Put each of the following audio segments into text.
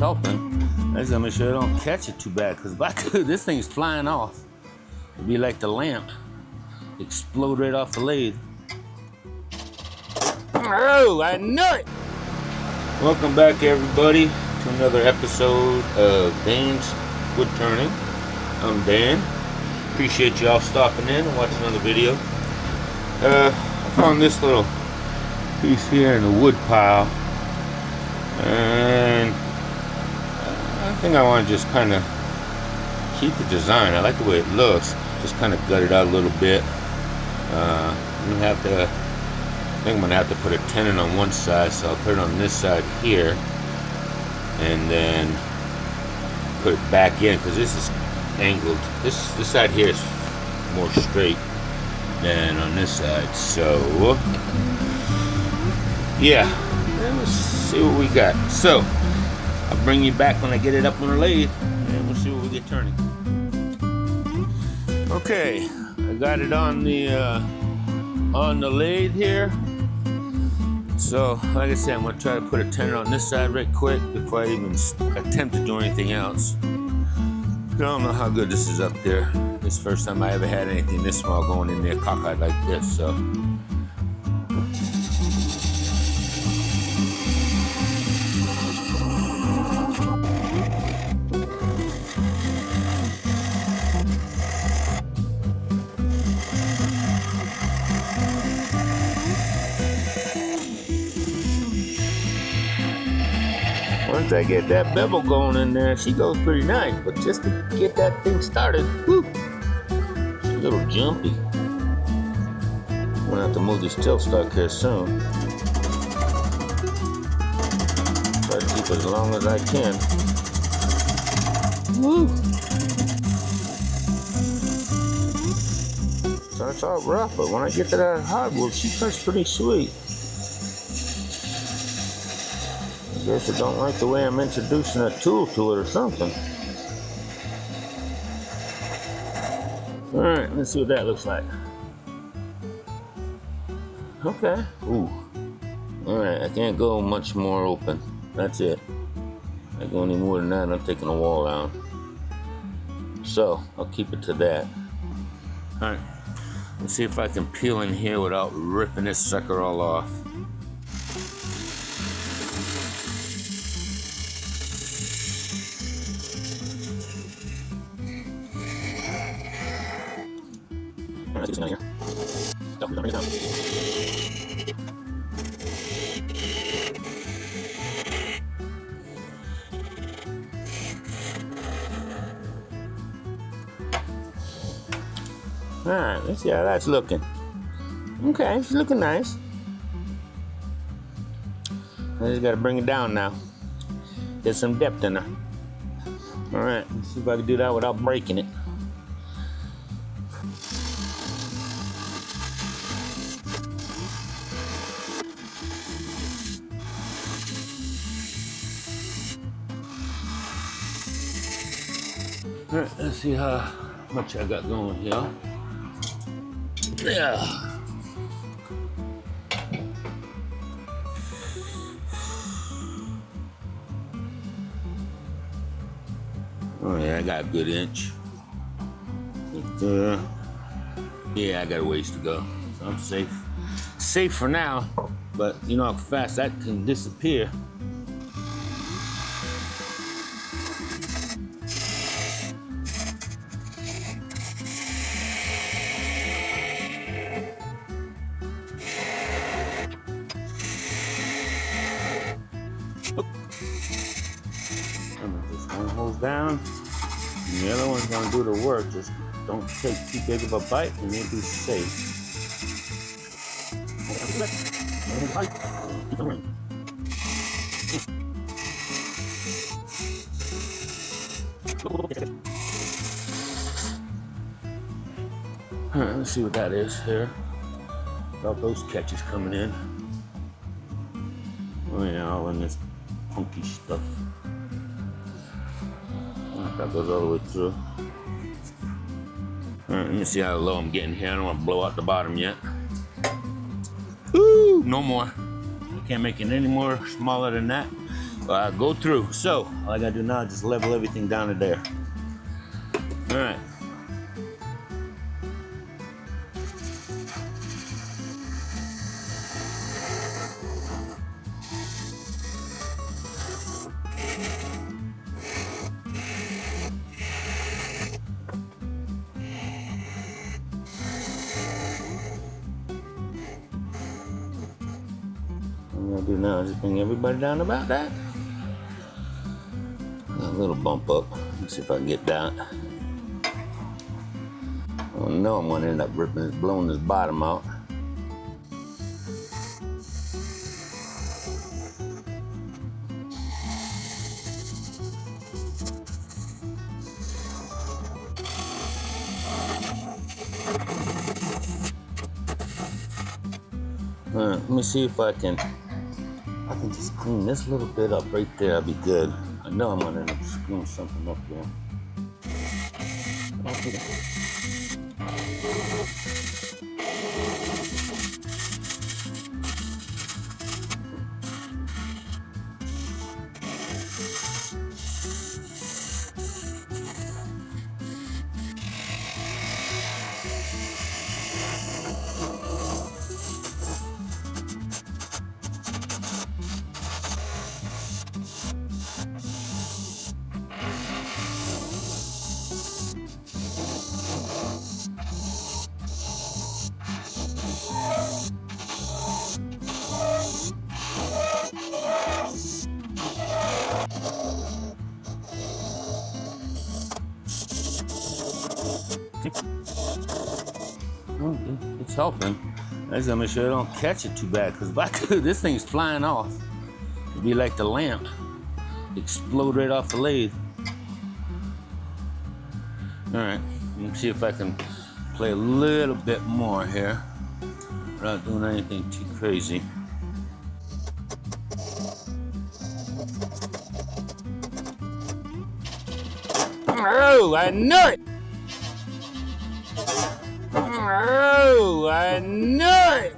helping. I just gotta make sure I don't catch it too bad, because this thing's flying off. It'd be like the lamp. Explode right off the lathe. Oh, I knew it! Welcome back, everybody, to another episode of Dan's Woodturning. I'm Dan. Appreciate y'all stopping in and watching another video. I found this little piece here in the wood pile, and I think I want to just kind of keep the design. I like the way it looks. Just kind of gut it out a little bit. I think I'm gonna have to put a tenon on one side, so I'll put it on this side here, and then put it back in because this is angled. This side here is more straight than on this side. So yeah, let's see what we got. So I'll bring you back when I get it up on the lathe, and we'll see what we get turning. Okay, I got it on the lathe here. So, like I said, I'm gonna try to put a tenon on this side right quick before I even attempt to do anything else. I don't know how good this is up there. This is the first time I ever had anything this small going in there cockeyed like this, so. Once I get that bevel going in there, she goes pretty nice. But just to get that thing started, whew, she's a little jumpy. I'm gonna have to move this tilt stock here soon. Try to keep it as long as I can. Woo! Starts out rough, but when I get to that hardwood, she cuts pretty sweet. I guess I don't like the way I'm introducing a tool to it or something. Alright, let's see what that looks like. Okay. Ooh. Alright, I can't go much more open. That's it. I go any more than that, I'm taking the wall down. So, I'll keep it to that. Alright. Let's see if I can peel in here without ripping this sucker all off. Here. Oh, bring it down. Alright, let's see how that's looking. Okay, it's looking nice. I just gotta bring it down now. Get some depth in there. Alright, let's see if I can do that without breaking it. Alright, let's see how much I got going here. Yeah. Oh yeah, I got a good inch. Yeah, I got a ways to go. So I'm safe. Safe for now, but you know how fast that can disappear. This one holds down, and the other one's gonna do the work. Just don't take too big of a bite, and you'll be safe. Alright, let's see what that is here. Got those catches coming in. Oh yeah, all in this punky stuff. That goes all the way through. Alright, let me see how low I'm getting here. I don't want to blow out the bottom yet. Ooh, no more. I can't make it any more smaller than that. go through. So all I gotta do now is just level everything down to there. All right. What I'm gonna do now is just bring everybody down about that. A little bump up. Let's see if I can get that. Oh no, I'm gonna end up blowing this bottom out. Let me see if I can just clean this little bit up right there. I'll be good. I know I'm gonna end up screwing something up there. It's helping. I just gotta make sure I don't catch it too bad, because if I could, this thing's flying off. It'd be like the lamp. Explode right off the lathe. Alright, let me see if I can play a little bit more here without doing anything too crazy. Oh, I knew it! Oh, I knew it!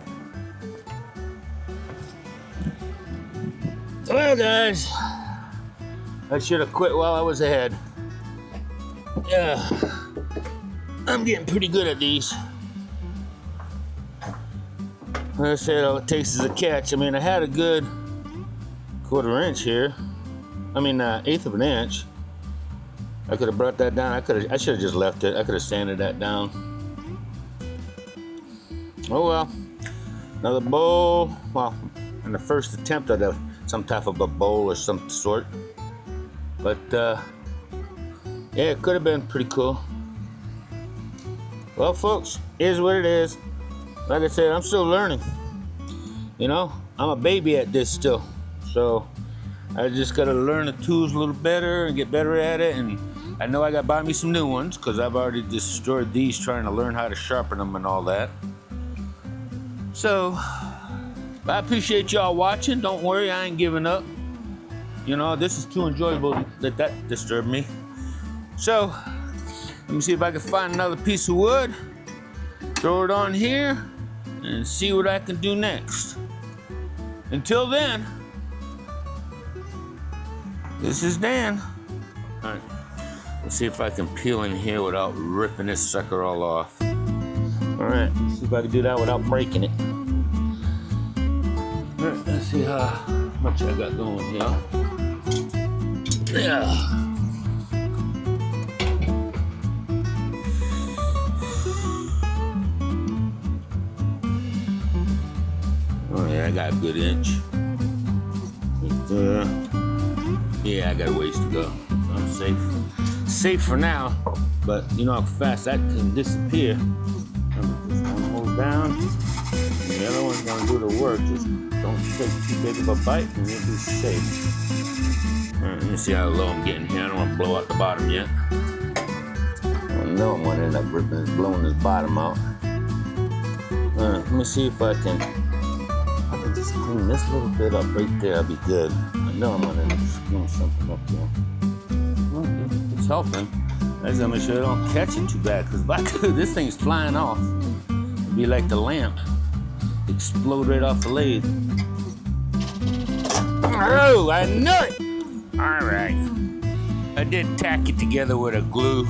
Well, guys, I should have quit while I was ahead. Yeah, I'm getting pretty good at these. Like I said, all it takes is a catch. I mean, I had a good 1/4 inch here. I mean, 1/8 of an inch. I could have brought that down. I should have just left it. I could have sanded that down. Oh well, another bowl. Well, in the first attempt at some type of a bowl or some sort. But yeah, it could have been pretty cool. Well, folks, here's what it is. Like I said, I'm still learning. You know, I'm a baby at this still. So I just gotta learn the tools a little better and get better at it. And I know I gotta buy me some new ones, because I've already destroyed these trying to learn how to sharpen them and all that. So, I appreciate y'all watching. Don't worry, I ain't giving up. You know, this is too enjoyable to let that disturb me. So, let me see if I can find another piece of wood, throw it on here, and see what I can do next. Until then, this is Dan. All right, let's see if I can peel in here without ripping this sucker all off. All right, let's see if I can do that without breaking it. All right, let's see how much I got going here. Yeah. Oh yeah, I got a good inch. But, yeah, I got a ways to go. So I'm safe. Safe for now, but you know how fast that can disappear. Just one hold down. The other one's gonna do the work. Just don't take too big of a bite and you'll be safe. Alright, let me see how low I'm getting here. I don't want to blow out the bottom yet. Oh no, I'm gonna end up blowing this bottom out. Alright, let me see if I can just clean this little bit up right there. I'll be good. I know I'm gonna end up screwing something up there. Okay, it's helping. I just gotta make sure I don't catch it too bad, because if I could, this thing's flying off. It'd be like the lamp. Explode right off the lathe. Oh, I knew it! Alright. I did tack it together with a glue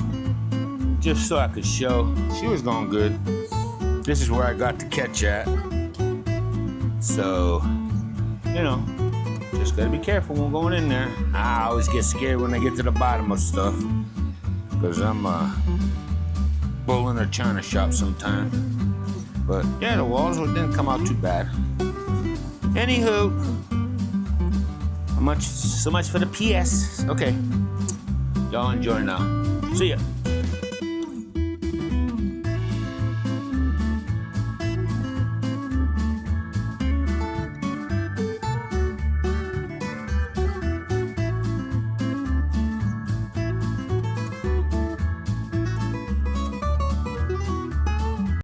just so I could show. She was going good. This is where I got the catch at. So, you know, just gotta be careful when going in there. I always get scared when I get to the bottom of stuff, because I'm a bull in a china shop sometimes. But yeah, the walls didn't come out too bad. Anywho, so much for the PS. Okay, y'all enjoy now. See ya.